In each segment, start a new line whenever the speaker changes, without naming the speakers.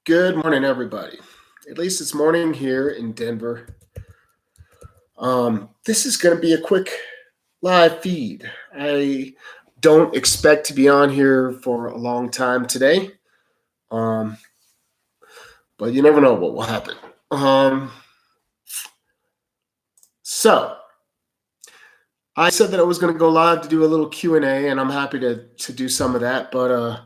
Good morning, everybody. At least it's morning here in Denver. This is going to be a quick live feed. I don't expect to be on here for a long time today, but you never know what will happen. So I said that I was going to go live to do a little Q&A, and I'm happy to do some of that, but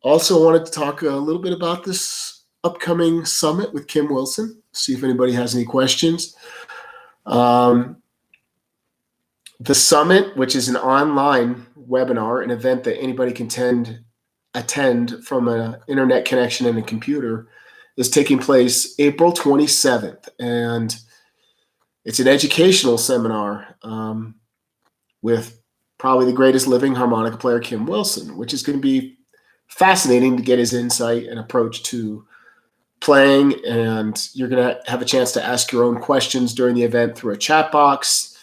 also wanted to talk a little bit about this upcoming summit with Kim Wilson, see if anybody has any questions. The summit, which is an online webinar, an event that anybody can attend from an internet connection and a computer, is taking place April 27th. And it's an educational seminar with probably the greatest living harmonica player, Kim Wilson, which is going to be fascinating to get his insight and approach to playing. And you're going to have a chance to ask your own questions during the event through a chat box.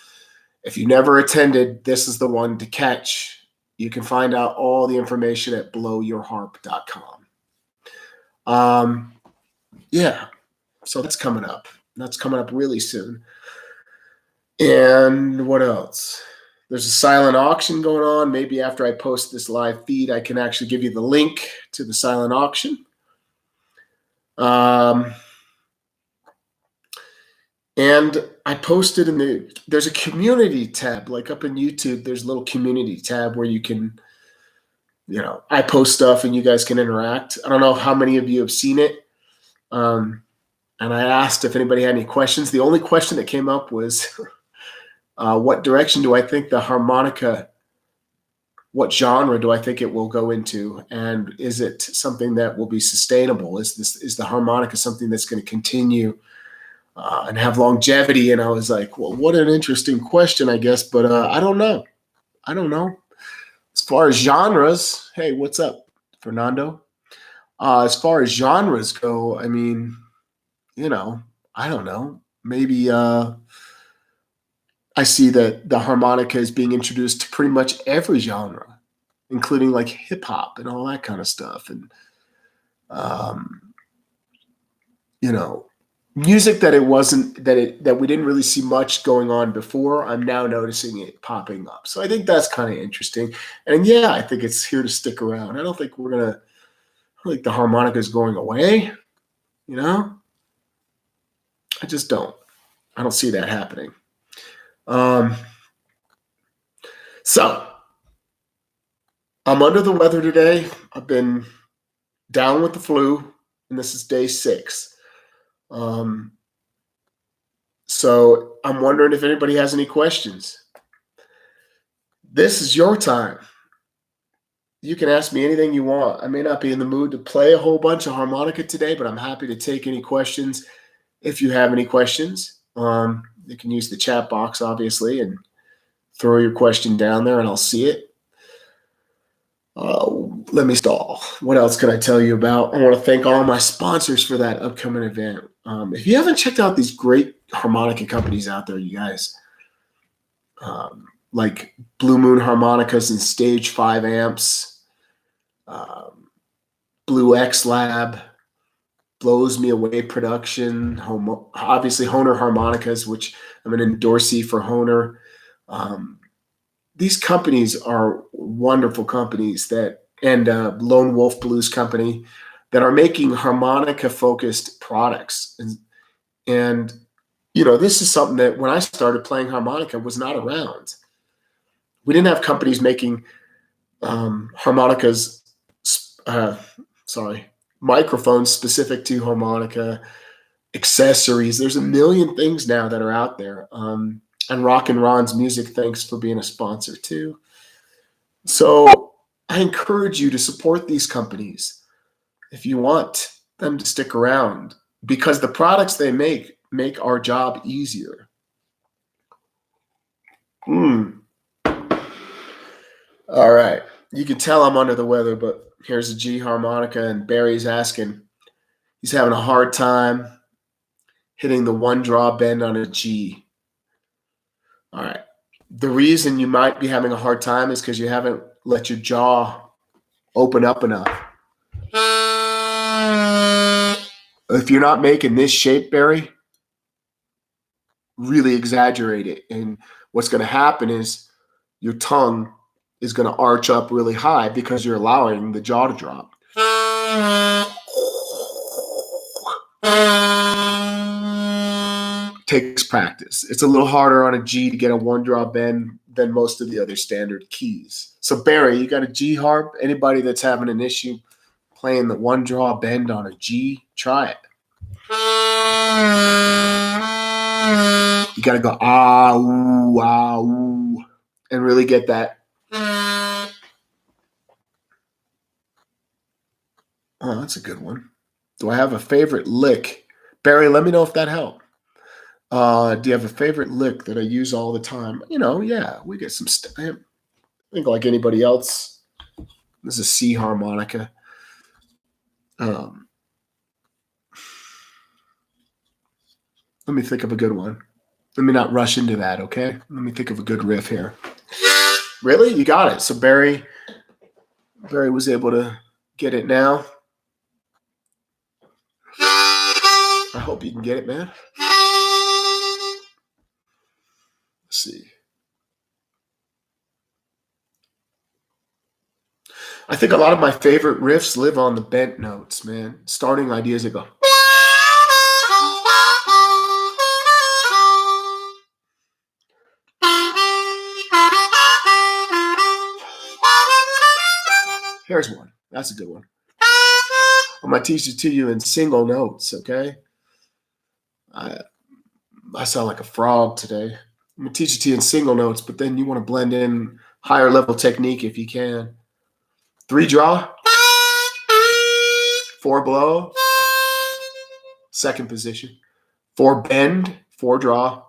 If you never attended, this is the one to catch. You can find out all the information at blowyourharp.com. Yeah, so that's coming up. That's coming up really soon. And what else? There's a silent auction going on. Maybe after I post this live feed, I can actually give you the link to the silent auction. And I posted there's a community tab, like up in YouTube, there's a little community tab where you can, I post stuff and you guys can interact. I don't know how many of you have seen it. And I asked if anybody had any questions. The only question that came up was, what direction do I think the harmonica, what genre do I think it will go into? And is it something that will be sustainable? Is the harmonica something that's going to continue and have longevity? And I was like, well, what an interesting question, I guess. But I don't know. As far as genres, hey, what's up, Fernando? As far as genres go, I mean, I don't know. Maybe I see that the harmonica is being introduced to pretty much every genre, including like hip hop and all that kind of stuff. And, music that we didn't really see much going on before, I'm now noticing it popping up. So I think that's kind of interesting. And yeah, I think it's here to stick around. I don't think the harmonica is going away, I just don't. I don't see that happening. So I'm under the weather today. I've been down with the flu, and this is day 6. So I'm wondering if anybody has any questions. This is your time. You can ask me anything you want. I may not be in the mood to play a whole bunch of harmonica today, but I'm happy to take any questions. If you have any questions, you can use the chat box, obviously, and throw your question down there and I'll see it. Let me stall. What else can I tell you about? I want to thank all my sponsors for that upcoming event. If you haven't checked out these great harmonica companies out there, you guys, like Blue Moon Harmonicas and Stage 5 amps, Blue X Lab, Blows Me Away Production, obviously Hohner Harmonicas, which I'm an endorsee for Hohner. These companies are wonderful companies and Lone Wolf Blues Company that are making harmonica-focused products. And this is something that when I started playing harmonica was not around. We didn't have companies making microphones specific to harmonica, accessories. There's a million things now that are out there. And Rock and Ron's Music, thanks for being a sponsor too. So I encourage you to support these companies if you want them to stick around, because the products they make our job easier. All right. You can tell I'm under the weather, but here's a G harmonica, and Barry's asking. He's having a hard time hitting the one draw bend on a G. All right. The reason you might be having a hard time is because you haven't let your jaw open up enough. If you're not making this shape, Barry, really exaggerate it. And what's going to happen is your tongue is going to arch up really high because you're allowing the jaw to drop. Takes practice. It's a little harder on a G to get a one draw bend than most of the other standard keys. So Barry, you got a G harp? Anybody that's having an issue playing the one draw bend on a G, try it. You got to go ah, ooh, and really get that. Oh, that's a good one. Do I have a favorite lick? Barry, let me know if that helped. Do you have a favorite lick that I use all the time? Yeah, we get some stuff. I think like anybody else, this is a C harmonica. Let me think of a good one. Let me not rush into that, okay? Let me think of a good riff here. Really? You got it. So Barry was able to get it now. I hope you can get it, man. Let's see. I think a lot of my favorite riffs live on the bent notes, man. Starting ideas that go. Here's one. That's a good one. I'm going to teach it to you in single notes, okay? I sound like a frog today. I'm going to teach it to you in single notes, but then you want to blend in higher level technique if you can. 3 draw, 4 blow, second position, 4 bend, 4 draw,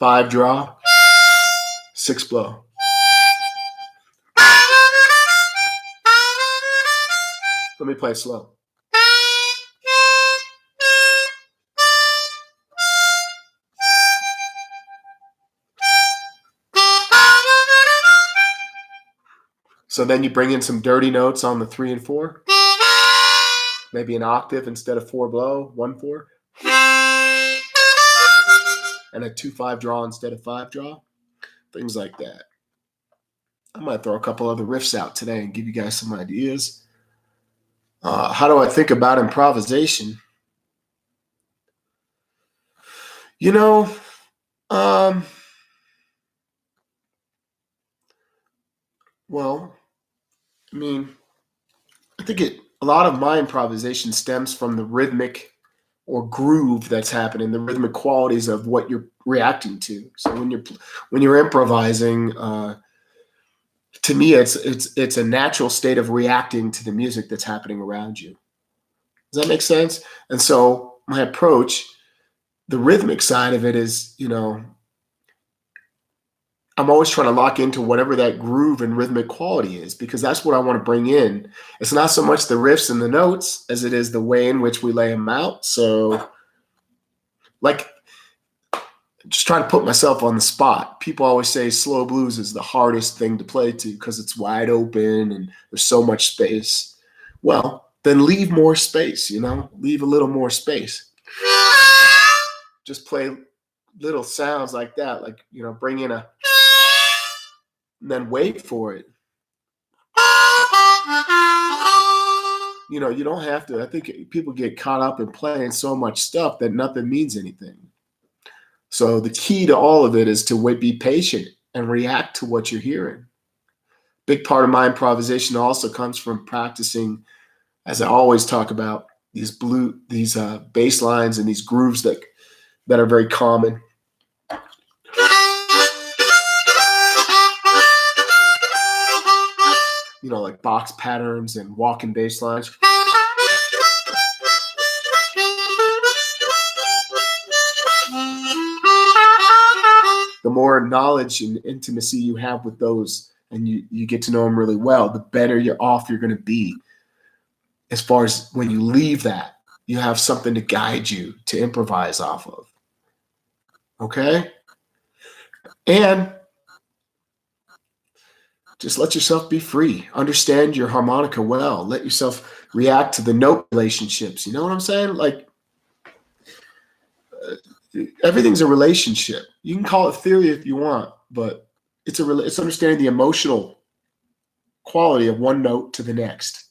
5 draw, 6 blow. Let me play it slow. So then you bring in some dirty notes on the 3 and 4. Maybe an octave instead of 4 blow, 1/4. And a 2/5 draw instead of 5 draw. Things like that. I might throw a couple other riffs out today and give you guys some ideas. How do I think about improvisation? Well, I mean, I think a lot of my improvisation stems from the rhythmic or groove that's happening, the rhythmic qualities of what you're reacting to. So when you're improvising, to me, it's a natural state of reacting to the music that's happening around you. Does that make sense? And so my approach, the rhythmic side of it is, I'm always trying to lock into whatever that groove and rhythmic quality is, because that's what I want to bring in. It's not so much the riffs and the notes as it is the way in which we lay them out. So, like, just trying to put myself on the spot. People always say slow blues is the hardest thing to play to because it's wide open and there's so much space. Well, then leave more space, leave a little more space. Just play little sounds like that, like, bring in a, and then wait for it. You don't have to. I think people get caught up in playing so much stuff that nothing means anything. So the key to all of it is to be patient and react to what you're hearing. Big part of my improvisation also comes from practicing, as I always talk about, these bass lines and these grooves that are very common. Like box patterns and walking bass lines. The more knowledge and intimacy you have with those, and you get to know them really well, the better you're going to be. As far as when you leave that, you have something to guide you to improvise off of. Okay? And just let yourself be free. Understand your harmonica well. Let yourself react to the note relationships. You know what I'm saying? Like everything's a relationship. You can call it theory if you want, but it's understanding the emotional quality of one note to the next.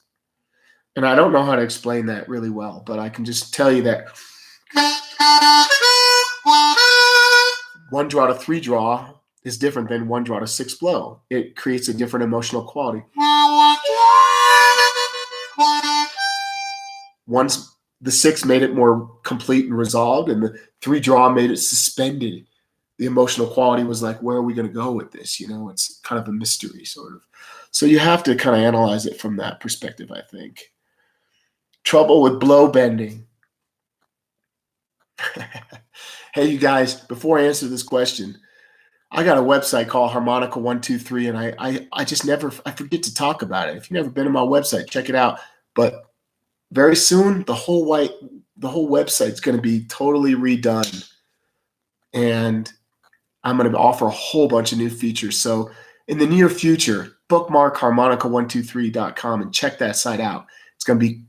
And I don't know how to explain that really well, but I can just tell you that one draw to three draw is different than one draw to six blow. It creates a different emotional quality. Once the six made it more complete and resolved, and the three draw made it suspended. The emotional quality was like, where are we going to go with this? You know, it's kind of a mystery, sort of. So you have to kind of analyze it from that perspective, I think. Trouble with blow bending. Hey, you guys, before I answer this question, I got a website called Harmonica 123, and I just never, I forget to talk about it. If you've never been to my website, check it out. But very soon, the whole website's going to be totally redone. And I'm going to offer a whole bunch of new features. So in the near future, bookmark harmonica123.com and check that site out. It's going to be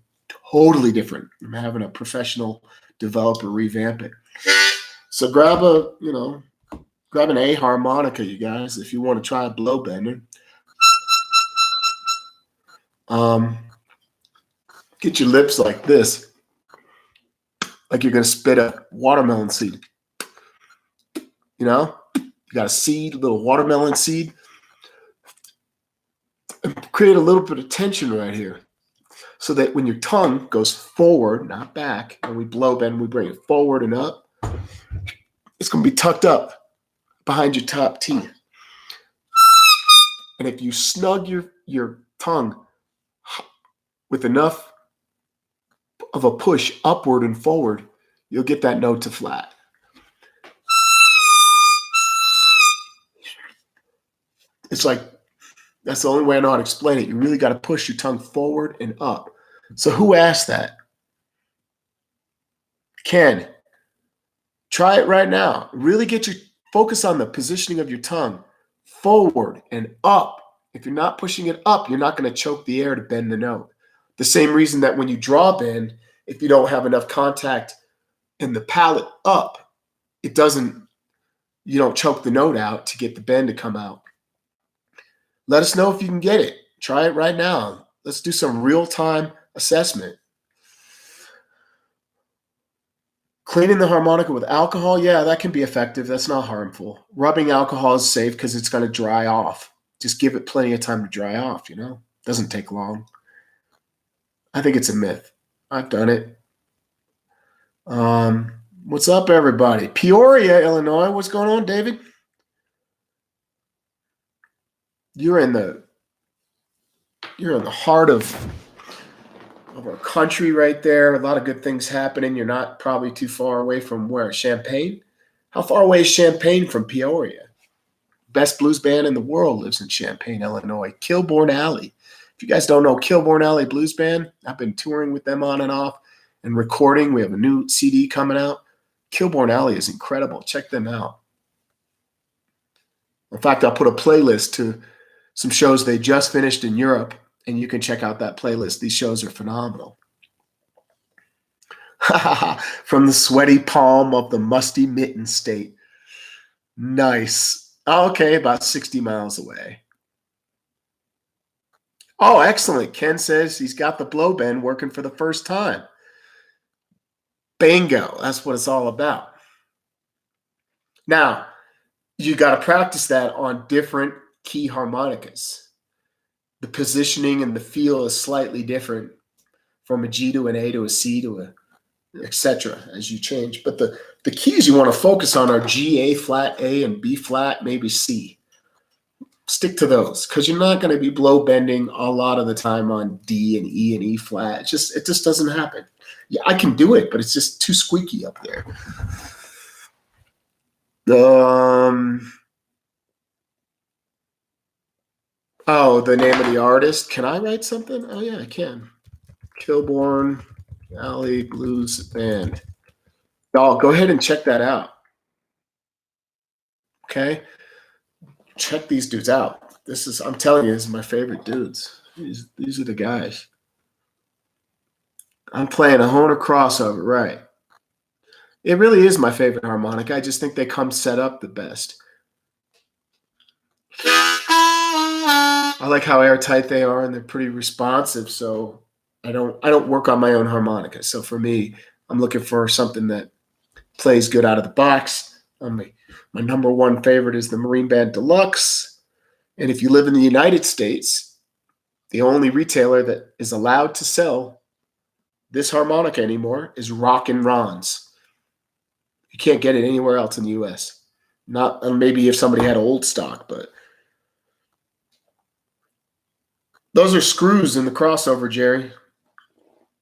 totally different. I'm having a professional developer revamp it. So grab an A harmonica, you guys, if you want to try blow bending. Get your lips like this, like you're going to spit a watermelon seed. You know, you got a seed, a little watermelon seed. And create a little bit of tension right here so that when your tongue goes forward, not back, and we blow bend, we bring it forward and up, it's going to be tucked up behind your top teeth. And if you snug your tongue with enough of a push upward and forward, you'll get that note to flat. It's like, that's the only way I know how to explain it. You really got to push your tongue forward and up. So who asked that? Ken. Try it right now. Really get your focus on the positioning of your tongue forward and up. If you're not pushing it up, you're not going to choke the air to bend the note. The same reason that when you draw bend, if you don't have enough contact in the palate up, you don't choke the note out to get the bend to come out. Let us know if you can get it. Try it right now. Let's do some real-time assessment. Cleaning the harmonica with alcohol, yeah, that can be effective. That's not harmful. Rubbing alcohol is safe because it's going to dry off. Just give it plenty of time to dry off, you know? Doesn't take long. I think it's a myth. I've done it. What's up, everybody? Peoria, Illinois. What's going on, David? You're in the heart of our country right there. A lot of good things happening. You're not probably too far away from where? Champaign? How far away is Champaign from Peoria? Best blues band in the world lives in Champaign, Illinois. Kilbourne Alley. If you guys don't know Kilbourne Alley Blues Band, I've been touring with them on and off and recording. We have a new CD coming out. Kilbourne Alley is incredible. Check them out. In fact, I'll put a playlist to some shows they just finished in Europe, and you can check out that playlist. These shows are phenomenal. From the sweaty palm of the musty mitten state. Nice. Okay, about 60 miles away. Oh, excellent. Ken says he's got the blow bend working for the first time. Bingo. That's what it's all about. Now, you got to practice that on different key harmonicas. The positioning and the feel is slightly different from a G to an A to a C to a etc. as you change. But the keys you want to focus on are G, A flat, A, and B flat, maybe C. Stick to those because you're not going to be blow bending a lot of the time on D and E flat. It just doesn't happen. Yeah, I can do it, but it's just too squeaky up there. Oh, the name of the artist. Can I write something? Oh yeah, I can. Kilbourne Alley Blues Band. Y'all go ahead and check that out. Okay? Check these dudes out. I'm telling you, this is my favorite dudes. These are the guys. I'm playing a Hohner crossover, right? It really is my favorite harmonica. I just think they come set up the best. I like how airtight they are, and they're pretty responsive. So I don't work on my own harmonica. So for me, I'm looking for something that plays good out of the box. My number one favorite is the Marine Band Deluxe. And if you live in the United States, the only retailer that is allowed to sell this harmonica anymore is Rockin' Ron's. You can't get it anywhere else in the U.S. Not maybe if somebody had old stock, but those are screws in the crossover, Jerry.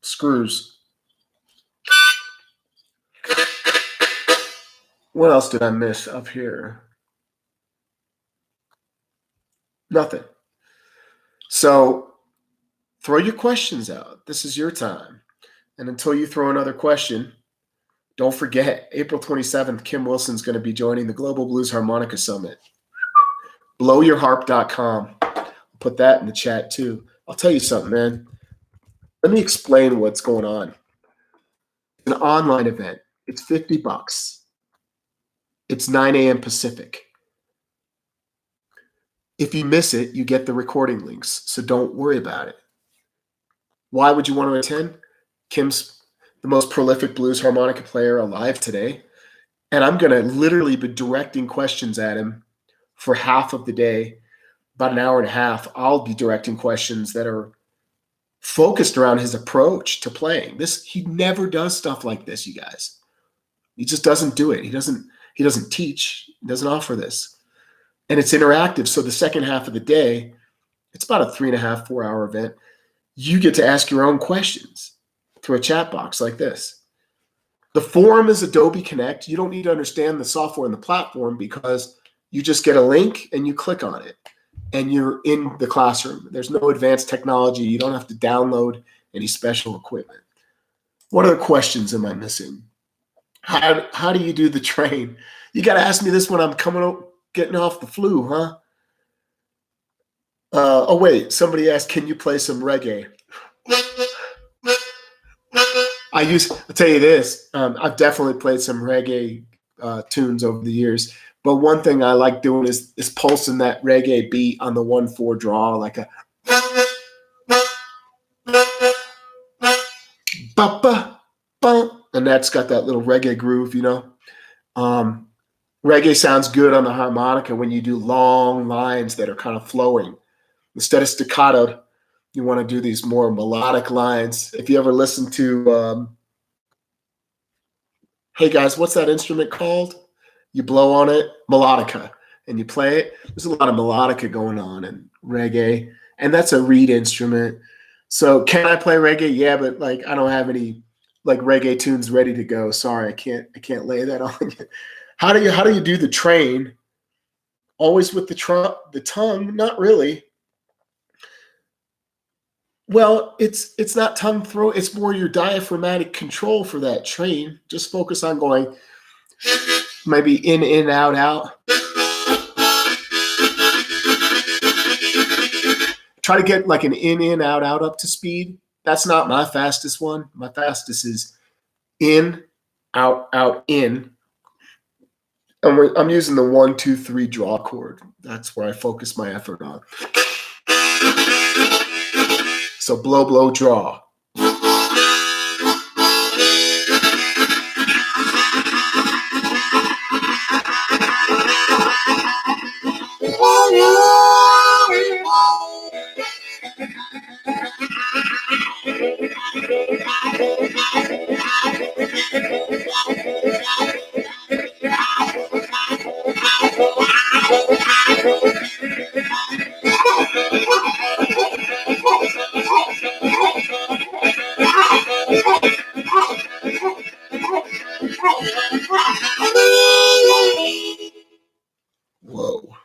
Screws. What else did I miss up here? Nothing. So throw your questions out. This is your time. And until you throw another question, don't forget, April 27th, Kim Wilson's going to be joining the Global Blues Harmonica Summit. Blowyourharp.com. I'll put that in the chat too. I'll tell you something, man. Let me explain what's going on. It's an online event. It's $50. It's 9 a.m. Pacific. If you miss it, you get the recording links, so don't worry about it. Why would you want to attend? Kim's the most prolific blues harmonica player alive today, and I'm going to literally be directing questions at him for half of the day, about an hour and a half. I'll be directing questions that are focused around his approach to playing. He never does stuff like this, you guys. He just doesn't do it. He doesn't teach. He doesn't offer this. And it's interactive. So the second half of the day, it's about a 3.5, 4-hour event. You get to ask your own questions through a chat box like this. The forum is Adobe Connect. You don't need to understand the software and the platform because you just get a link and you click on it and you're in the classroom. There's no advanced technology. You don't have to download any special equipment. What other questions am I missing? How do you do the train? You got to ask me this when I'm getting off the flu, huh? Oh, wait. Somebody asked, can you play some reggae? I'll tell you this. I've definitely played some reggae tunes over the years. But one thing I like doing is pulsing that reggae beat on the 1/4 draw, like a ba ba, and that's got that little reggae groove, you know. Reggae sounds good on the harmonica when you do long lines that are kind of flowing. Instead of staccato, you want to do these more melodic lines. If you ever listen to, hey guys, what's that instrument called? You blow on it, melodica, and you play it. There's a lot of melodica going on in reggae, and that's a reed instrument. So can I play reggae? Yeah, but like I don't have any like reggae tunes ready to go. Sorry, I can't lay that on you. How do you do the train? Always with the tongue? Not really. Well, it's not tongue throat. It's more your diaphragmatic control for that train. Just focus on going maybe in, out, out. Try to get like an in, out, out up to speed. That's not my fastest one. My fastest is in, out, out, in. And I'm using the 1, 2, 3 draw chord. That's where I focus my effort on. So blow, blow, draw. Whoa.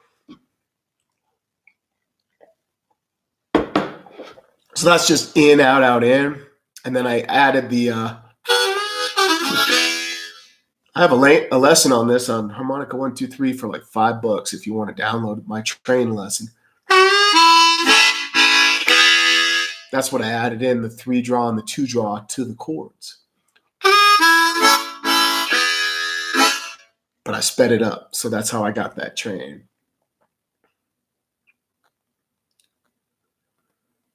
So that's just in, out, out, in. And then I added the, I have a lesson on this on Harmonica 1, 2, 3 for like $5 if you want to download my train lesson. That's what I added in, the 3-draw and the 2-draw to the chords. But I sped it up, so that's how I got that train.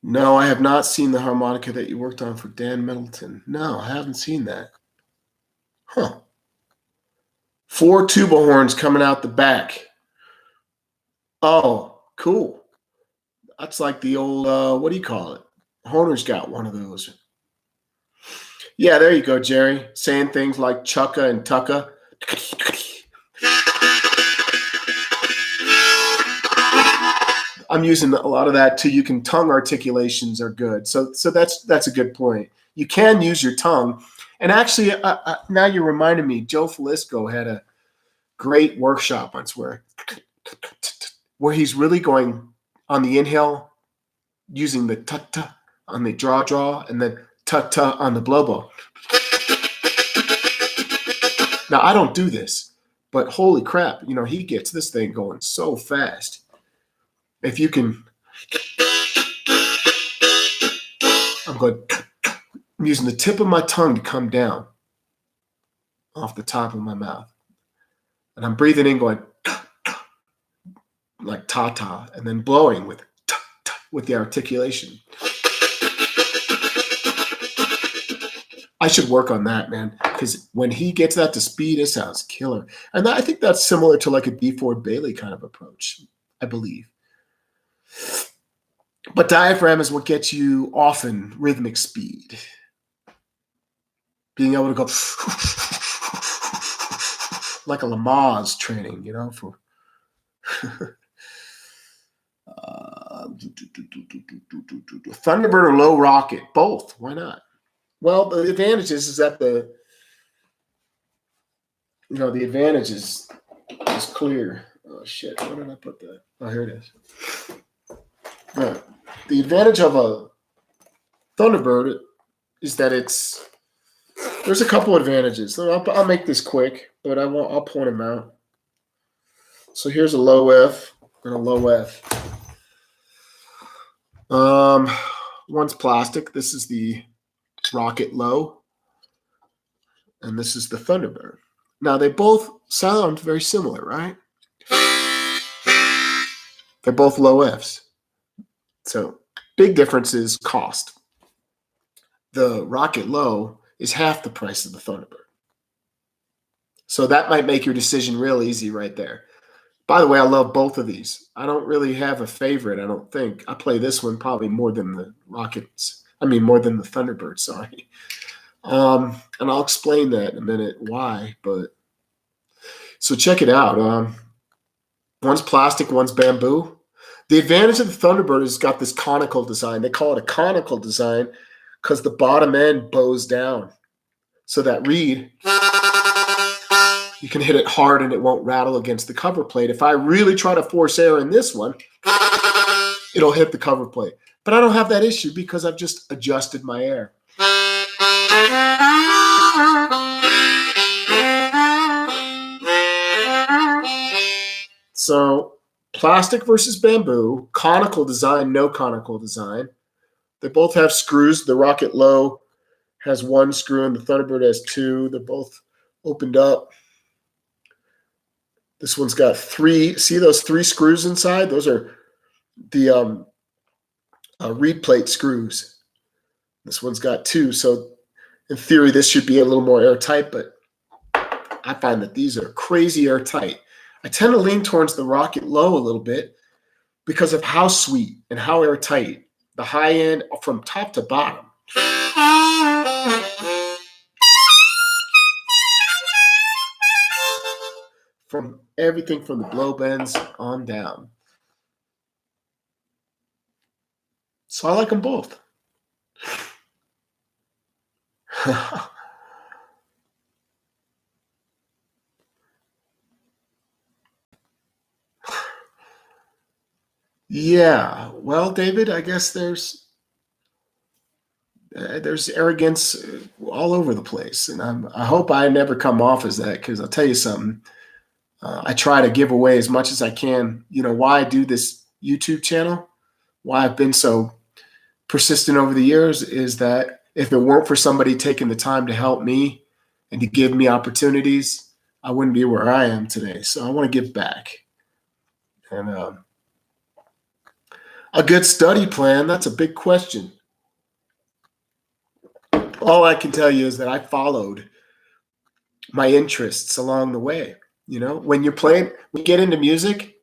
No, I have not seen the harmonica that you worked on for Dan Middleton. No, I haven't seen that. Huh. 4 tuba horns coming out the back. Oh, cool. That's like the old, what do you call it? Horner's got one of those. Yeah, there you go, Jerry. Saying things like chucka and tucka. I'm using a lot of that too. You can, tongue articulations are good. So that's a good point. You can use your tongue. And actually, now you're reminding me, Joe Falisco had a great workshop once where he's really going on the inhale, using the ta-ta on the draw, and then ta-ta on the blow. Now, I don't do this, but holy crap, he gets this thing going so fast. If you can, I'm using the tip of my tongue to come down off the top of my mouth. And I'm breathing in going like ta-ta, and then blowing with ta-ta with the articulation. I should work on that, man, because when he gets that to speed, it sounds killer. And I think that's similar to like a D. Ford Bailey kind of approach, I believe. But diaphragm is what gets you often rhythmic speed. Being able to go like a Lamaze training, for Thunderbird or low rocket, both. Why not? Well, the advantage is that the advantage is clear. Oh shit! Where did I put that? Oh, here it is. The advantage of a Thunderbird is that there's a couple advantages. I'll make this quick, but I'll point them out. So here's a low F and a low F. One's plastic. This is the Rocket Low, and this is the Thunderbird. Now they both sound very similar, right? They're both low Fs. So big difference is cost. The Rocket Low is half the price of the Thunderbird. So that might make your decision real easy right there. By the way, I love both of these. I don't really have a favorite, I don't think. I play this one probably more than the more than the Thunderbird, sorry. And I'll explain that in a minute why, so check it out. One's plastic, one's bamboo. The advantage of the Thunderbird is it's got this conical design. They call it a conical design because the bottom end bows down. So that reed, you can hit it hard and it won't rattle against the cover plate. If I really try to force air in this one, it'll hit the cover plate. But I don't have that issue because I've just adjusted my air. So plastic versus bamboo, conical design, no conical design. They both have screws. The Rocket Low has 1 screw and the Thunderbird has 2. They're both opened up. This one's got 3. See those 3 screws inside? Those are the reed plate screws. This one's got 2. So in theory, this should be a little more airtight, but I find that these are crazy airtight. I tend to lean towards the Rocket Low a little bit because of how sweet and how airtight. The high end from top to bottom. From everything from the blow bends on down. So I like them both. Yeah, well, David, I guess there's arrogance all over the place, and I hope I never come off as that, because I'll tell you something. I try to give away as much as I can. Why I do this YouTube channel, why I've been so persistent over the years is that if it weren't for somebody taking the time to help me and to give me opportunities, I wouldn't be where I am today. So I want to give back. And a good study plan, that's a big question. All I can tell you is that I followed my interests along the way. You know, when you're playing, when you get into music,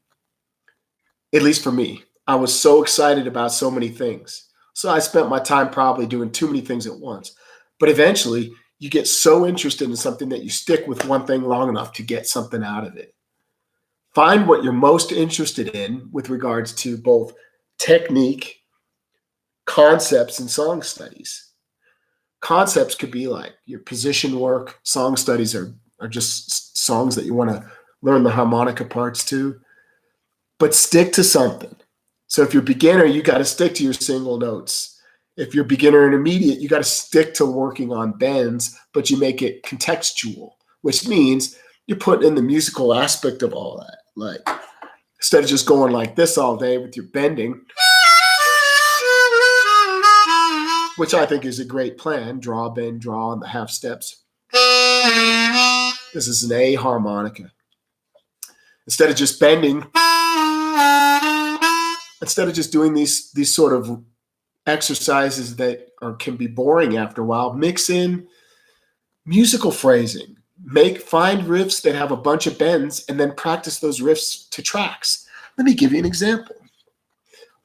at least for me, I was so excited about so many things. So I spent my time probably doing too many things at once. But eventually, you get so interested in something that you stick with one thing long enough to get something out of it. Find what you're most interested in with regards to both technique, concepts, and song studies. Concepts could be like your position work. Song studies are just songs that you want to learn the harmonica parts to. But stick to something. So if you're beginner, you got to stick to your single notes. If you're beginner intermediate, you got to stick to working on bends, but you make it contextual, which means you're putting in the musical aspect of all that. Like, instead of just going like this all day with your bending, which I think is a great plan, draw, bend, draw on the half steps. This is an A harmonica. Instead of just bending, instead of just doing these sort of exercises that can be boring after a while, mix in musical phrasing. Find riffs that have a bunch of bends and then practice those riffs to tracks. Let me give you an example.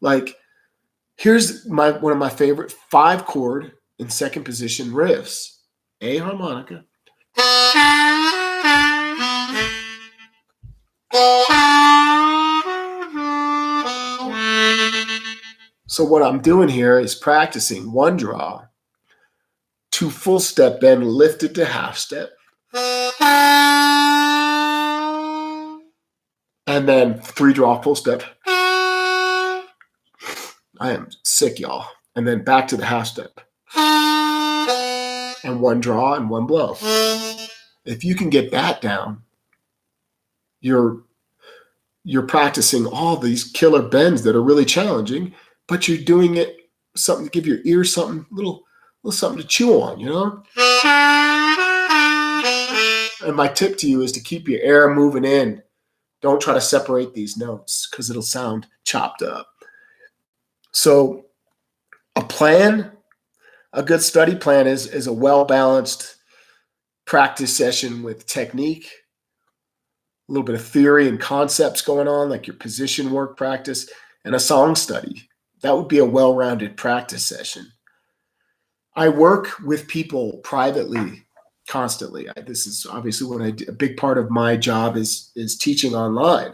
Like, here's one of my favorite 5-chord in second position riffs. A harmonica. So what I'm doing here is practicing 1 draw, 2 full step bend lifted to half step, and then 3 draw full step. I am sick, y'all. And then back to the half step. And 1 draw and 1 blow. If you can get that down, you're practicing all these killer bends that are really challenging, but you're doing it something to give your ears something little something to chew on, you know? And my tip to you is to keep your air moving in. Don't try to separate these notes because it'll sound chopped up. So a good study plan is a well-balanced practice session with technique, a little bit of theory and concepts going on, like your position work practice, and a song study. That would be a well-rounded practice session. I work with people privately constantly. This is obviously what I do. A big part of my job is teaching online.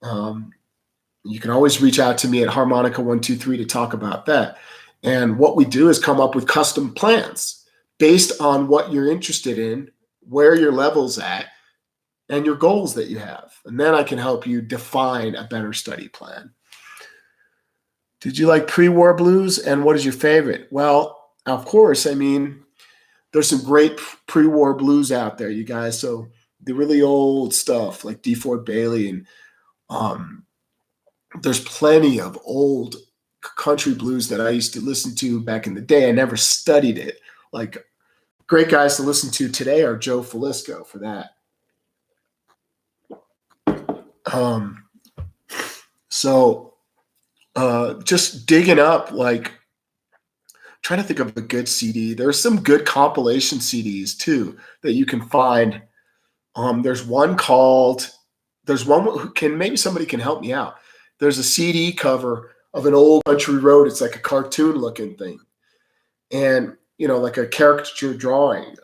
You can always reach out to me at Harmonica123 to talk about that. And what we do is come up with custom plans based on what you're interested in, where your level's at, and your goals that you have. And then I can help you define a better study plan. Did you like pre-war blues? And what is your favorite? Well, of course, I mean, there's some great pre-war blues out there, you guys. So the really old stuff like DeFord Bailey, and there's plenty of old country blues that I used to listen to back in the day. I never studied it. Like, great guys to listen to today are Joe Falisco for that. Just digging up, like, trying to think of a good CD. There's some good compilation CDs too that you can find. There's one maybe somebody can help me out. There's a CD cover of an old country road. It's like a cartoon looking thing. And, you know, like a caricature drawing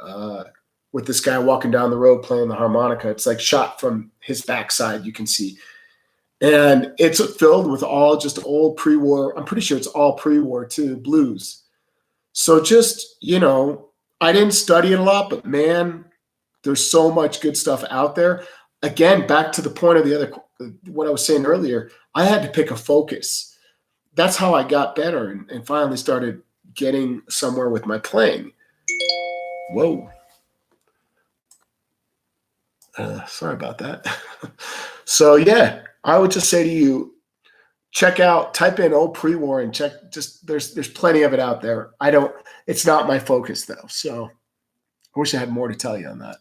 with this guy walking down the road playing the harmonica. It's like shot from his backside, you can see. And it's filled with all just old pre-war. I'm pretty sure it's all pre-war too, blues. So just, you know, I didn't study it a lot, but man, there's so much good stuff out there. Again, back to the point of what I was saying earlier, I had to pick a focus. That's how I got better and finally started getting somewhere with my playing. Whoa. Sorry about that. So yeah, I would just say to you, type in old prewar and check. Just there's plenty of it out there. It's not my focus though. So I wish I had more to tell you on that.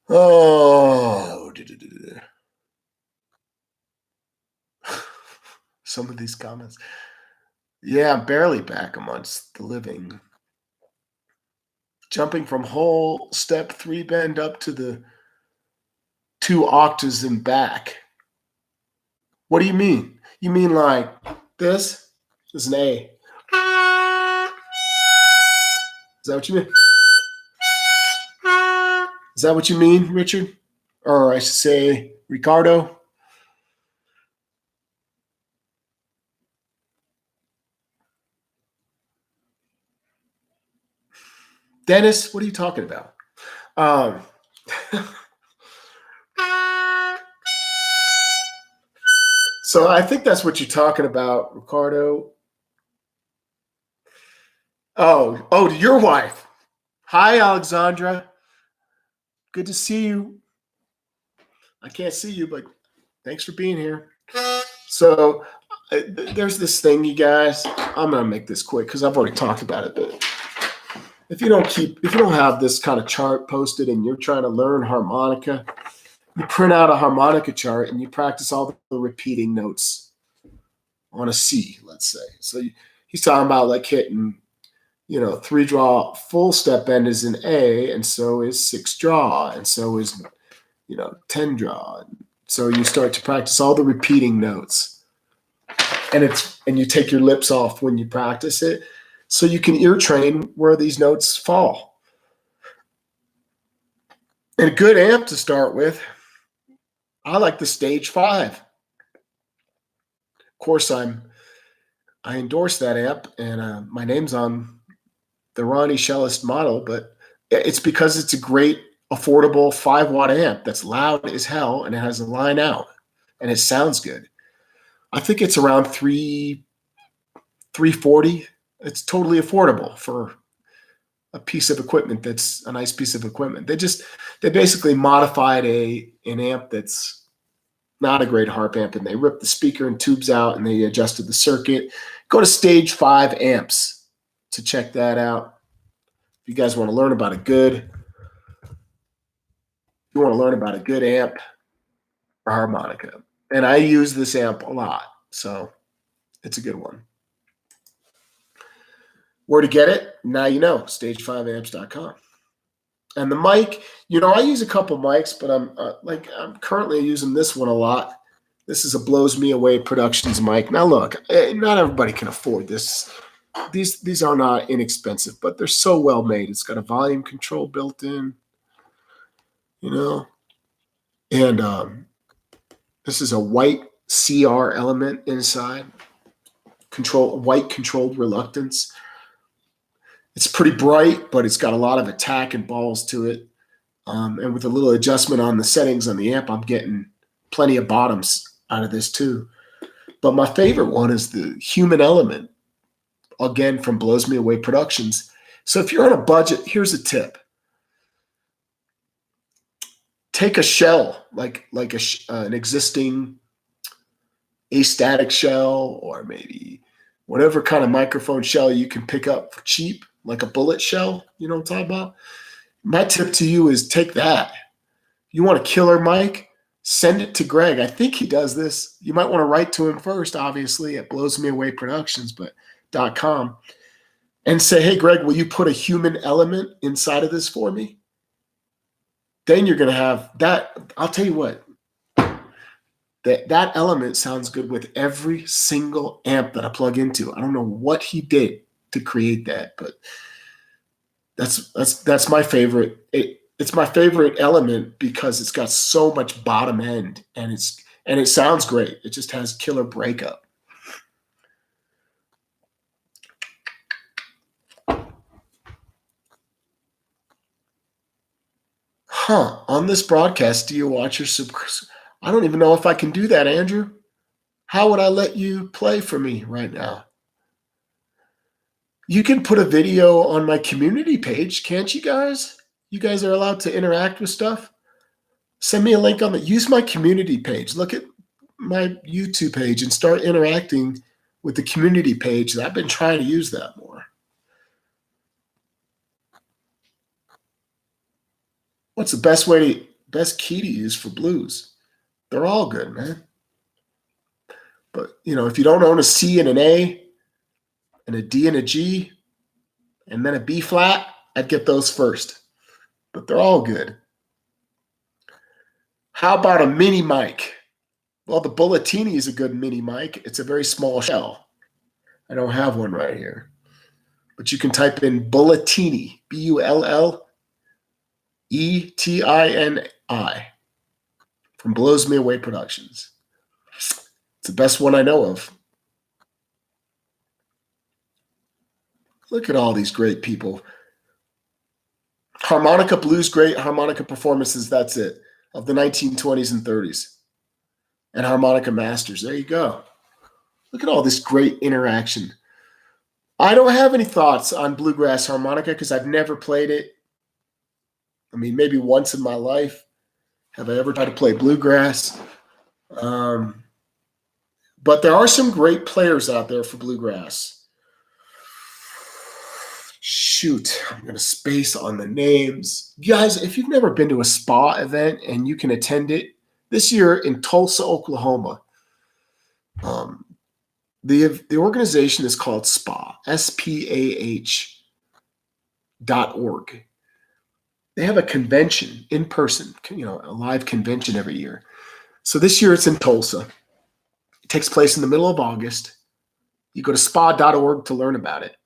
Oh, some of these comments. Yeah, I'm barely back amongst the living. Jumping from whole step 3 bend up to the 2 octaves and back. What do you mean? You mean like this? This is an A. Is that what you mean? Is that what you mean, Richard? Or I should say, Ricardo? Dennis, what are you talking about? So I think that's what you're talking about, Ricardo. Oh, your wife. Hi, Alexandra. Good to see you. I can't see you, but thanks for being here. So there's this thing, you guys. I'm gonna make this quick because I've already talked about it. But if you don't have this kind of chart posted and you're trying to learn harmonica, you print out a harmonica chart and you practice all the repeating notes on a C, let's say. So he's talking about like hitting, 3 draw full step bend is an A, and so is 6 draw, and so is 10 draw. So you start to practice all the repeating notes, and you take your lips off when you practice it, so you can ear train where these notes fall. And a good amp to start with, I like the Stage 5. Of course, I endorse that amp, and my name's on the Ronnie Shellist model, but it's because it's a great, affordable 5-watt amp that's loud as hell, and it has a line out, and it sounds good. I think it's around $340. It's totally affordable for a piece of equipment that's a nice piece of equipment. They basically modified an amp that's not a great harp amp, and they ripped the speaker and tubes out, and they adjusted the circuit. Go to Stage 5 Amps to check that out. If you guys want to learn about a good amp or harmonica. And I use this amp a lot, so it's a good one. Where to get it? Now you know, stage5amps.com. And the mic, I use a couple mics, but I'm currently using this one a lot. This is a Blows Me Away Productions mic. Now look, not everybody can afford this. These are not inexpensive, but they're so well made. It's got a volume control built in, and this is a white CR element inside, white controlled reluctance. It's pretty bright, but it's got a lot of attack and balls to it. And with a little adjustment on the settings on the amp, I'm getting plenty of bottoms out of this too. But my favorite one is the Human Element, again from Blows Me Away Productions. So if you're on a budget, here's a tip. Take a shell, like an existing astatic shell, or maybe whatever kind of microphone shell you can pick up for cheap, like a bullet shell, you know what I'm talking about? My tip to you is take that. You want a killer mic? Send it to Greg. I think he does this. You might want to write to him first, obviously, at blowsmeawayproductions.com, and say, hey, Greg, will you put a Human Element inside of this for me? Then you're going to have that. I'll tell you what, that element sounds good with every single amp that I plug into. I don't know what he did to create that, but that's my favorite. It's my favorite element because it's got so much bottom end, and it sounds great. It just has killer breakup. On this broadcast, do you watch your I don't even know if I can do that, Andrew. How would I let you play for me right now? You can put a video on my community page, can't you guys? You guys are allowed to interact with stuff. Send me a link use my community page. Look at my YouTube page and start interacting with the community page. I've been trying to use that more. What's the best key to use for blues? They're all good, man. But if you don't own a C and an A and a D and a G and then a B flat, I'd get those first. But they're all good. How about a mini mic? Well, the Bulletini is a good mini mic. It's a very small shell. I don't have one right here. But you can type in Bulletini, Bulletini, from Blows Me Away Productions. It's the best one I know of. Look at all these great people. Harmonica Blues, great harmonica performances, that's it, of the 1920s and 30s. And harmonica masters, there you go. Look at all this great interaction. I don't have any thoughts on bluegrass harmonica because I've never played it. I mean, maybe once in my life have I ever tried to play bluegrass. But there are some great players out there for bluegrass. Shoot, I'm going to space on the names. Guys, if you've never been to a SPAH event and you can attend it, this year in Tulsa, Oklahoma, the organization is called SPAH, SPAH.org. They have a convention in person, a live convention every year. So this year it's in Tulsa. It takes place in the middle of August. You go to SPAH.org to learn about it.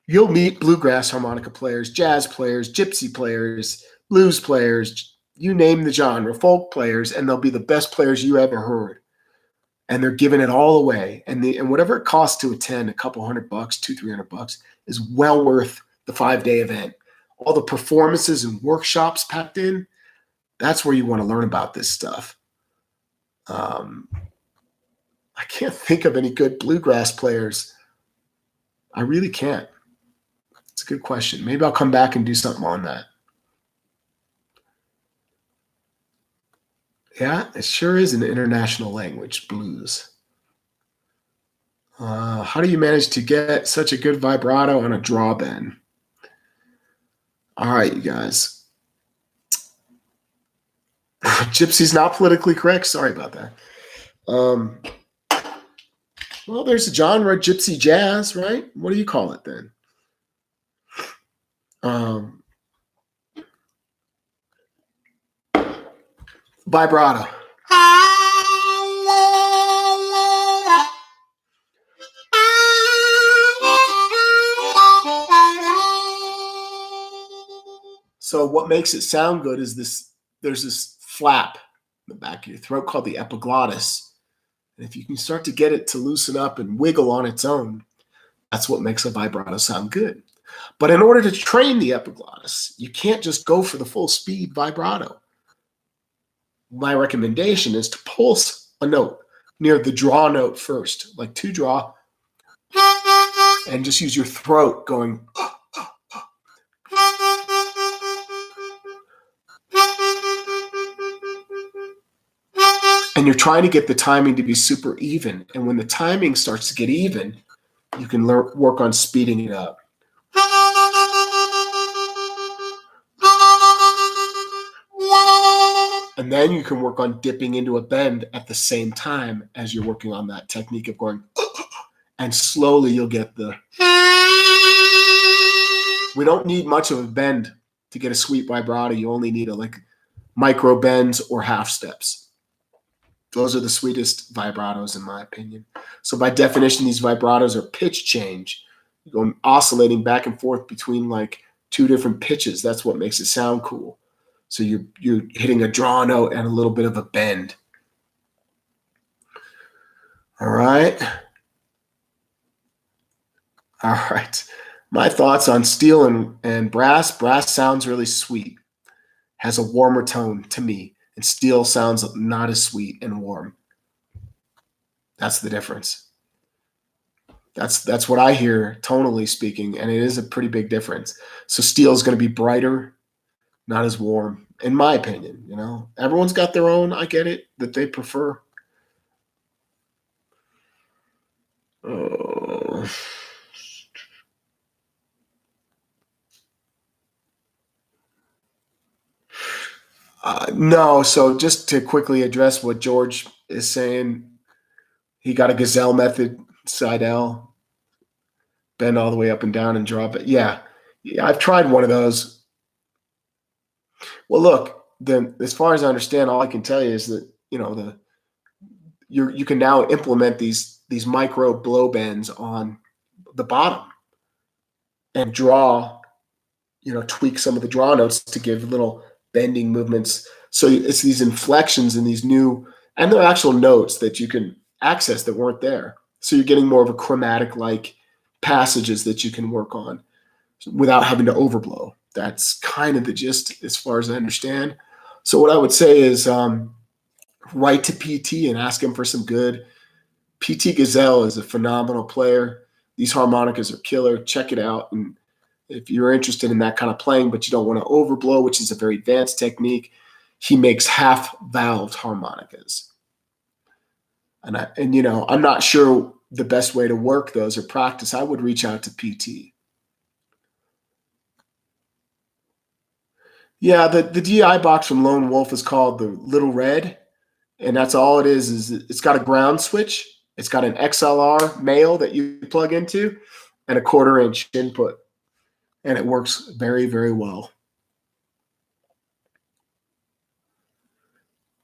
You'll meet bluegrass harmonica players, jazz players, gypsy players, blues players, you name the genre, folk players, and they'll be the best players you ever heard. And they're giving it all away. And whatever it costs to attend, a couple $100, $200-$300, is well worth the 5-day event. All the performances and workshops packed in, that's where you want to learn about this stuff. I can't think of any good bluegrass players. I really can't. It's a good question. Maybe I'll come back and do something on that. Yeah, it sure is an international language, blues. How do you manage to get such a good vibrato on a draw bend? All right, you guys. Gypsy's not politically correct. Sorry about that. Well, there's a genre, gypsy jazz, right? What do you call it then? Vibrato. So what makes it sound good is there's this flap in the back of your throat called the epiglottis. And if you can start to get it to loosen up and wiggle on its own, that's what makes a vibrato sound good. But in order to train the epiglottis, you can't just go for the full speed vibrato. My recommendation is to pulse a note near the draw note first, like 2 draw, and just use your throat going. And you're trying to get the timing to be super even. And when the timing starts to get even, you can work on speeding it up. And then you can work on dipping into a bend at the same time as you're working on that technique of going, and slowly you'll get the. We don't need much of a bend to get a sweet vibrato. You only need micro bends or half steps. Those are the sweetest vibratos in my opinion. So by definition, these vibratos are pitch change. You're going oscillating back and forth between 2 different pitches. That's what makes it sound cool. So you're hitting a draw note and a little bit of a bend. All right. All right. My thoughts on steel and brass. Brass sounds really sweet, has a warmer tone to me, and steel sounds not as sweet and warm. That's the difference. That's what I hear tonally speaking, and it is a pretty big difference. So steel is going to be brighter, not as warm, in my opinion. You know, everyone's got their own. I get it that they prefer. Oh. No, so just to quickly address what George is saying, he got a gazelle method, side L, bend all the way up and down and drop it. Yeah, I've tried one of those. Well, look, then as far as I understand, all I can tell you is that you can now implement these micro blow bends on the bottom and draw, tweak some of the draw notes to give little bending movements. So it's these inflections and these new, and they're actual notes that you can access that weren't there. So you're getting more of a chromatic like passages that you can work on without having to overblow. That's kind of the gist as far as I understand. So what I would say is write to PT and ask him for some good. PT Gazelle is a phenomenal player. These harmonicas are killer. Check it out. And if you're interested in that kind of playing, but you don't want to overblow, which is a very advanced technique, he makes half-valved harmonicas. And I'm not sure the best way to work those or practice. I would reach out to PT. Yeah, the DI box from Lone Wolf is called the Little Red, and that's all it is it's got a ground switch. It's got an XLR male that you plug into and a 1/4-inch input, and it works very, very well.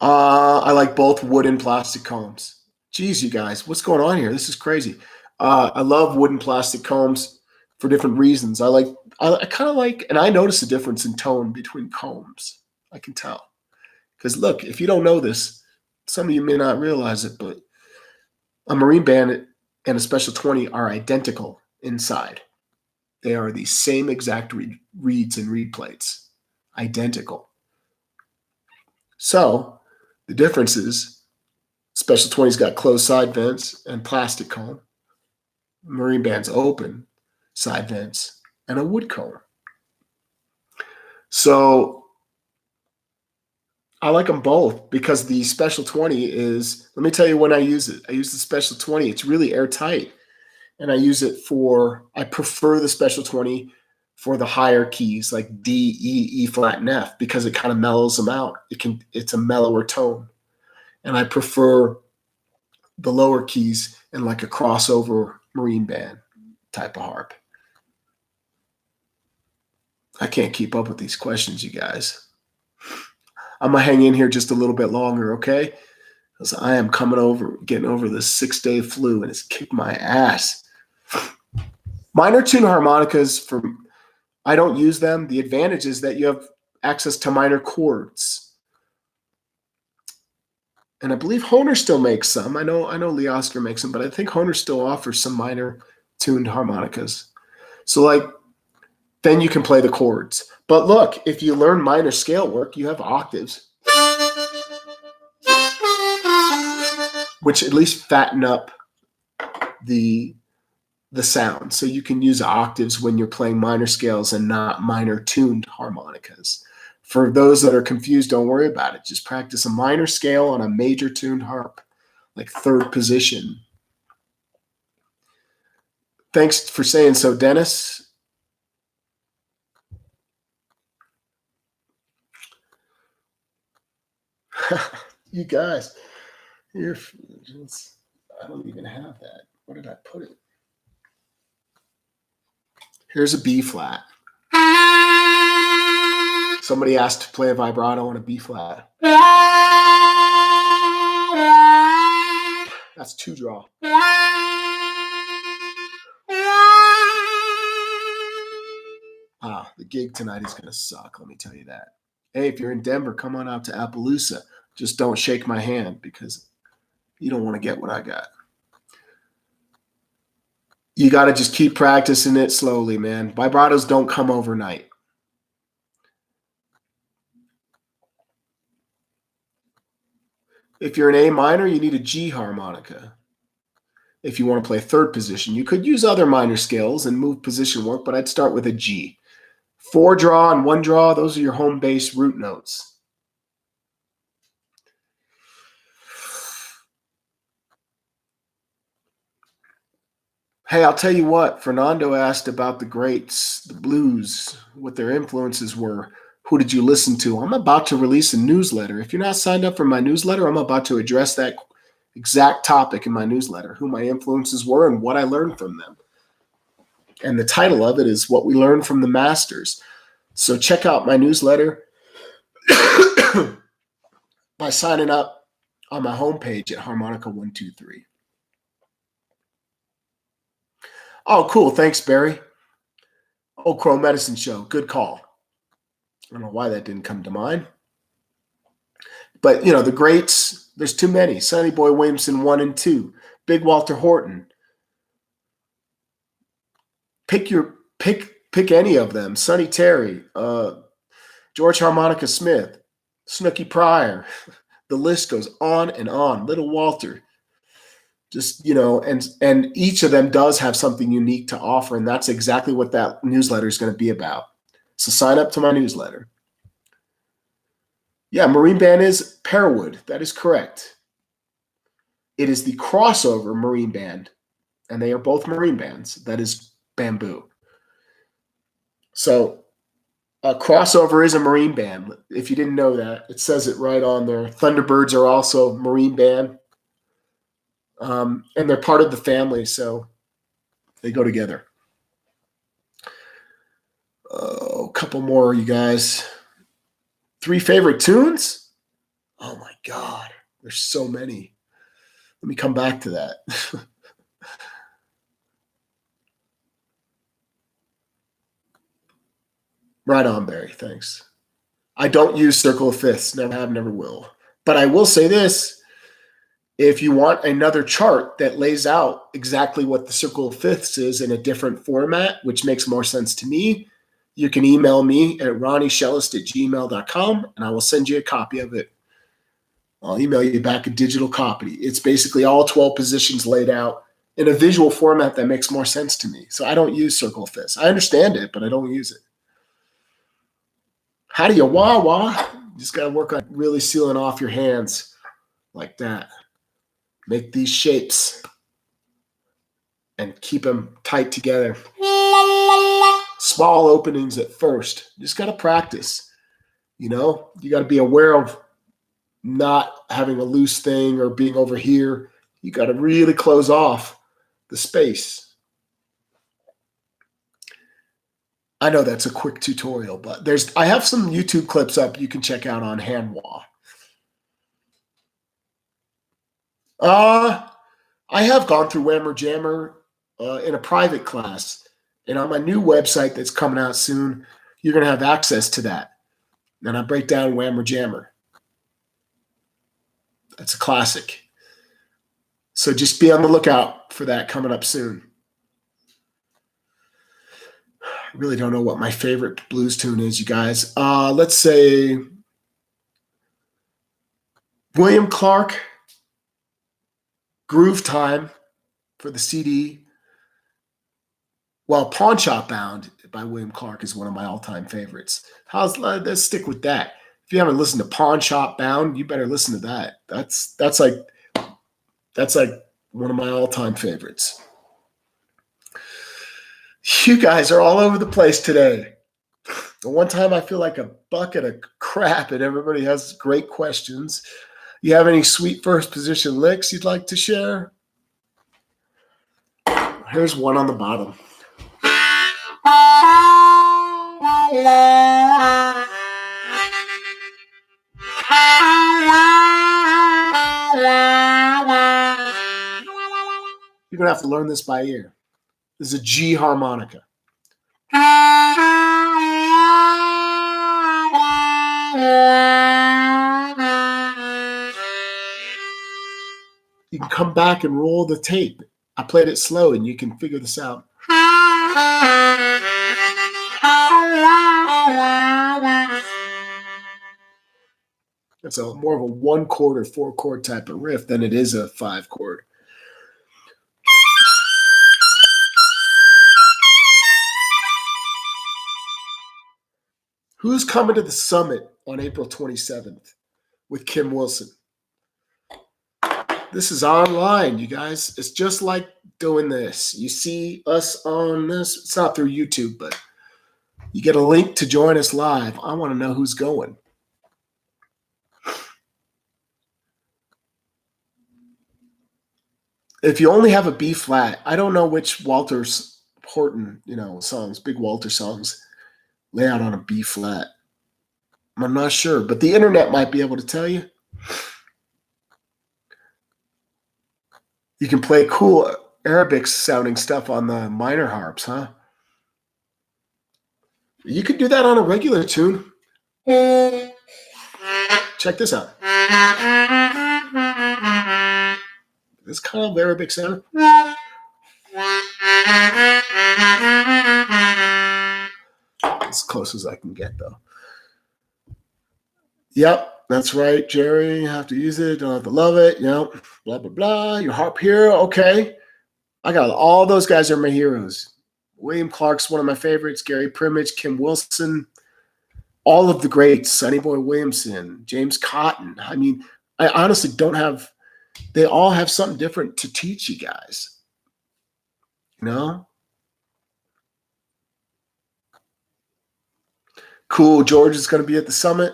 I like both wood and plastic combs. Geez, you guys, what's going on here? This is crazy. I love wood and plastic combs for different reasons. I kind of like, and I notice a difference in tone between combs. I can tell. Because look, if you don't know this, some of you may not realize it, but a Marine Band and a Special 20 are identical inside. They are the same exact reeds and reed plates. Identical. So the difference is Special 20's got closed side vents and plastic comb. Marine Band's open side vents and a wood comb. So I like them both because the Special 20 is, let me tell you when I use it. I use the Special 20. It's really airtight. And I use it I prefer the Special 20 for the higher keys like D, E, E flat, and F because it kind of mellows them out. It's a mellower tone. And I prefer the lower keys in like a crossover Marine Band type of harp. I can't keep up with these questions, you guys. I'm going to hang in here just a little bit longer, okay? Because I am getting over this 6-day flu, and it's kicked my ass. Minor tune harmonicas, I don't use them. The advantage is that you have access to minor chords. And I believe Hohner still makes some. I know Lee Oscar makes them, but I think Hohner still offers some minor tuned harmonicas. So then you can play the chords. But look, if you learn minor scale work, you have octaves, which at least fatten up the sound. So you can use octaves when you're playing minor scales and not minor tuned harmonicas. For those that are confused, don't worry about it. Just practice a minor scale on a major tuned harp, like third position. Thanks for saying so, Dennis. You guys, I don't even have that. Where did I put it? Here's a B flat. Somebody asked to play a vibrato on a B flat. That's 2 draw. The gig tonight is going to suck, let me tell you that. Hey, if you're in Denver, come on out to Appaloosa. Just don't shake my hand because you don't want to get what I got. You got to just keep practicing it slowly, man. Vibratos don't come overnight. If you're an A minor, you need a G harmonica. If you want to play third position, you could use other minor scales and move position work, but I'd start with a G 4 draw and 1 draw, those are your home base root notes. Hey, I'll tell you what, Fernando asked about the greats, the blues, what their influences were. Who did you listen to? I'm about to release a newsletter. If you're not signed up for my newsletter, I'm about to address that exact topic in my newsletter, who my influences were and what I learned from them. And the title of it is What We Learned from the Masters. So check out my newsletter by signing up on my homepage at Harmonica123. Oh, cool. Thanks, Barry. Oh, Crow Medicine Show. Good call. I don't know why that didn't come to mind. But, the greats, there's too many. Sonny Boy Williamson 1 and 2. Big Walter Horton. Pick any of them. Sonny Terry. George Harmonica Smith. Snooky Pryor. The list goes on and on. Little Walter. Just, and each of them does have something unique to offer, and that's exactly what that newsletter is going to be about. So sign up to my newsletter. Yeah, Marine Band is Pearwood. That is correct. It is the crossover Marine Band, and they are both Marine Bands. That is bamboo. So a crossover is a Marine Band. If you didn't know that, it says it right on there. Thunderbirds are also Marine Band. And they're part of the family, so they go together. A couple more, you guys. 3 favorite tunes? Oh my God, there's so many. Let me come back to that. Right on, Barry. Thanks. I don't use circle of fifths. Never have, never will. But I will say this. If you want another chart that lays out exactly what the circle of fifths is in a different format, which makes more sense to me, you can email me at ronnieshellist@gmail.com, and I will send you a copy of it. I'll email you back a digital copy. It's basically all 12 positions laid out in a visual format that makes more sense to me. So I don't use circle of fifths. I understand it, but I don't use it. How do you wah-wah? You just got to work on really sealing off your hands like that. Make these shapes and keep them tight together. Small openings at first. You just got to practice. You got to be aware of not having a loose thing or being over here. You got to really close off the space. I know that's a quick tutorial, but I have some YouTube clips up you can check out on hand wah. I have gone through Whammer Jammer in a private class, and on my new website that's coming out soon, you're going to have access to that. And I break down Whammer Jammer. That's a classic. So just be on the lookout for that coming up soon. I really don't know what my favorite blues tune is, you guys. Let's say William Clark, Groove Time for the CD. Well, Pawn Shop Bound by William Clark is one of my all-time favorites. Let's stick with that. If you haven't listened to Pawn Shop Bound, you better listen to that. That's like one of my all-time favorites. You guys are all over the place today. The one time I feel like a bucket of crap and everybody has great questions. You have any sweet first position licks you'd like to share? Here's one on the bottom. You're going to have to learn this by ear. This is a G harmonica. You can come back and roll the tape. I played it slow and you can figure this out. It's more of a 1-chord or 4-chord type of riff than it is a 5-chord. Who's coming to the summit on April 27th with Kim Wilson? This is online, you guys. It's just like doing this. You see us on this. It's not through YouTube, but you get a link to join us live. I want to know who's going. If you only have a B flat, I don't know which Walter's Horton, songs, big Walter songs, lay out on a B flat. I'm not sure, but the internet might be able to tell you. You can play cool Arabic sounding stuff on the minor harps, huh? You could do that on a regular tune. Check this out. This kind of Arabic sound. As close as I can get, though. Yep, that's right, Jerry. You have to use it. Don't have to love it. Blah, blah, blah. Your harp hero. Okay. I got all those guys are my heroes. William Clark's one of my favorites. Gary Primage, Kim Wilson, all of the greats. Sonny Boy Williamson, James Cotton. I mean, I honestly don't have – they all have something different to teach you guys. Cool. George is going to be at the summit.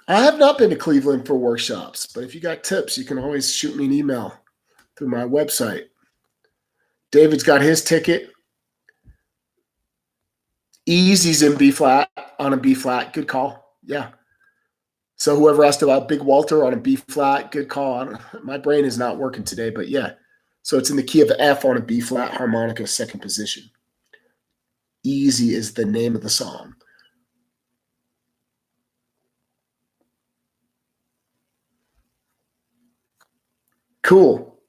I have not been to Cleveland for workshops, but if you got tips, you can always shoot me an email through my website. David's got his ticket. Easy's in B flat on a B flat. Good call. Yeah. So whoever asked about Big Walter on a B flat, good call. My brain is not working today, but yeah. So it's in the key of F on a B flat harmonica, second position. Easy is the name of the song. Cool.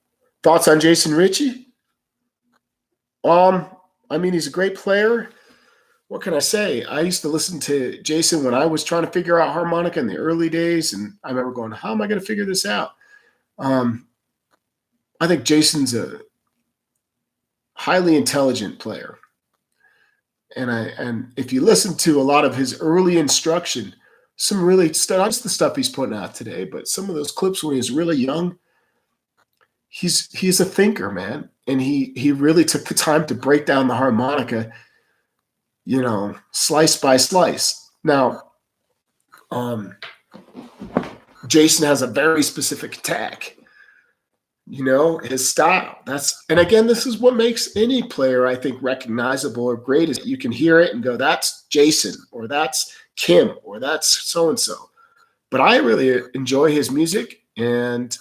Thoughts on Jason Ritchie? I mean, he's a great player. What can I say? I used to listen to Jason when I was trying to figure out harmonica in the early days, and I remember going, how am I going to figure this out? I think Jason's a highly intelligent player. And if you listen to a lot of his early instruction, some really, not just the stuff he's putting out today, but some of those clips when he was really young, he's a thinker, man. And he really took the time to break down the harmonica, slice by slice. Now, Jason has a very specific attack, his style. And again, this is what makes any player, I think, recognizable or great, is that you can hear it and go, that's Jason, or that's Kim, or that's so-and-so. But I really enjoy his music, and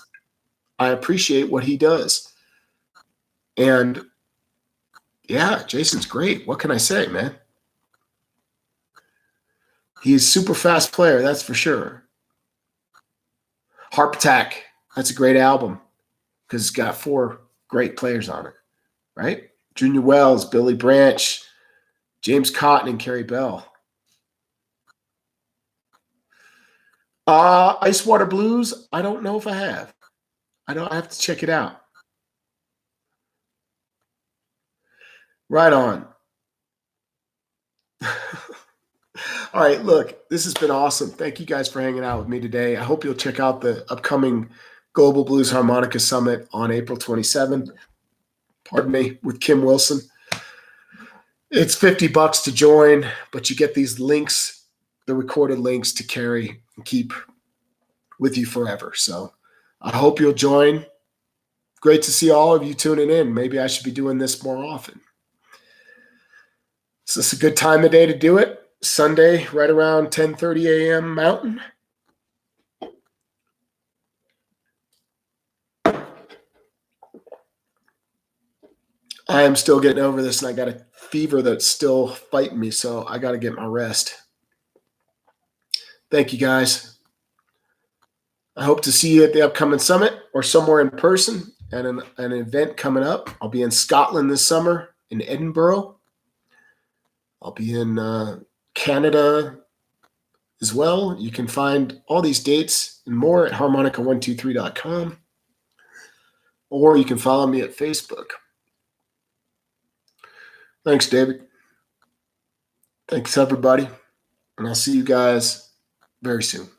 I appreciate what he does. And yeah, Jason's great. What can I say, man? He's a super fast player, that's for sure. Harp Attack, that's a great album because it's got 4 great players on it, right? Junior Wells, Billy Branch, James Cotton, and Carrie Bell. Ice Water Blues, I don't know if I have. I have to check it out. Right on. All right, look, this has been awesome. Thank you guys for hanging out with me today. I hope you'll check out the upcoming Global Blues Harmonica Summit on April 27th. Pardon me, with Kim Wilson. It's $50 to join, but you get these links, the recorded links to carry and keep with you forever. So I hope you'll join. Great to see all of you tuning in. Maybe I should be doing this more often. Is this a good time of day to do it? Sunday, right around 10:30 a.m. Mountain. I am still getting over this, and I got a fever that's still fighting me, so I got to get my rest. Thank you, guys. I hope to see you at the upcoming summit or somewhere in person at an event coming up. I'll be in Scotland this summer, in Edinburgh. I'll be in Canada as well. You can find all these dates and more at harmonica123.com, or you can follow me at Facebook. Thanks, David. Thanks, everybody. and I'll see you guys very soon.